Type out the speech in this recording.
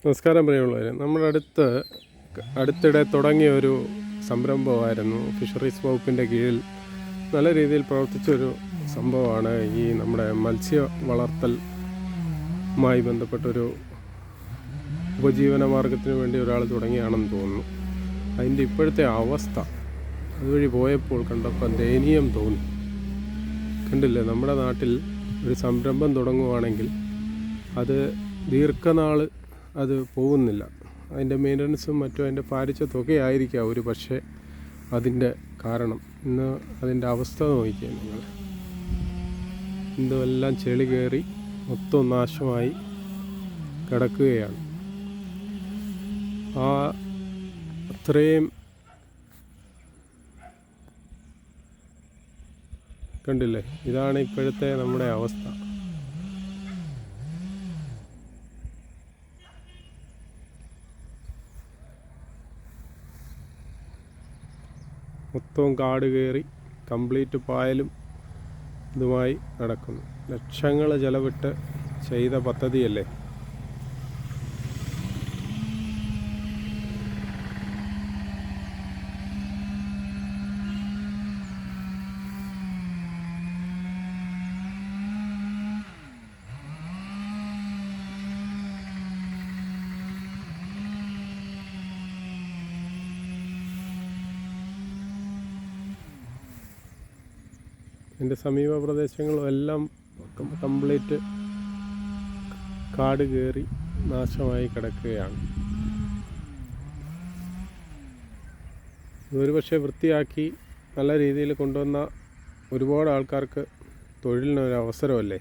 നമസ്കാരം പ്രിയമുള്ളവരെ, നമ്മുടെ അടുത്തിടെ തുടങ്ങിയ ഒരു സംരംഭമായിരുന്നു. ഫിഷറീസ് വകുപ്പിൻ്റെ കീഴിൽ നല്ല രീതിയിൽ പ്രവർത്തിച്ചൊരു സംഭവമാണ് ഈ നമ്മുടെ മത്സ്യ വളർത്തലുമായി ബന്ധപ്പെട്ടൊരു ഉപജീവന മാർഗത്തിന് വേണ്ടി ഒരാൾ തുടങ്ങിയാണെന്ന് തോന്നുന്നു. അതിൻ്റെ ഇപ്പോഴത്തെ അവസ്ഥ അതുവഴി പോയപ്പോൾ കണ്ടപ്പോൾ ദയനീയം തോന്നി. കണ്ടില്ലേ, നമ്മുടെ നാട്ടിൽ ഒരു സംരംഭം തുടങ്ങുവാണെങ്കിൽ അത് ദീർഘനാൾ അത് പോകുന്നില്ല. അതിൻ്റെ മെയിൻ്റനൻസും മറ്റും അതിൻ്റെ ഭാരിച്ച തുകയായിരിക്കാം ഒരു പക്ഷേ അതിൻ്റെ കാരണം. ഇന്ന് അതിൻ്റെ അവസ്ഥ നോക്കിയാൽ നിങ്ങൾ, ഇതെല്ലാം ചെളി കയറി മൊത്തം നാശമായി കിടക്കുകയാണ്. അത്രയും കണ്ടില്ലേ, ഇതാണ് ഇപ്പോഴത്തെ നമ്മുടെ അവസ്ഥ. മൊത്തവും കാട് കയറി കംപ്ലീറ്റ് പായലും ഇതുമായി നടക്കുന്നു. ലക്ഷങ്ങൾ ചെലവിട്ട് ചെയ്ത പദ്ധതിയല്ലേ. എൻ്റെ സമീപ പ്രദേശങ്ങളും എല്ലാം കംപ്ലീറ്റ് കാട് കയറി നാശമായി കിടക്കുകയാണ്. ഇതൊരു പക്ഷേ വൃത്തിയാക്കി നല്ല രീതിയിൽ കൊണ്ടുവന്ന ഒരുപാട് ആൾക്കാർക്ക് തൊഴിലിനൊരു അവസരമല്ലേ.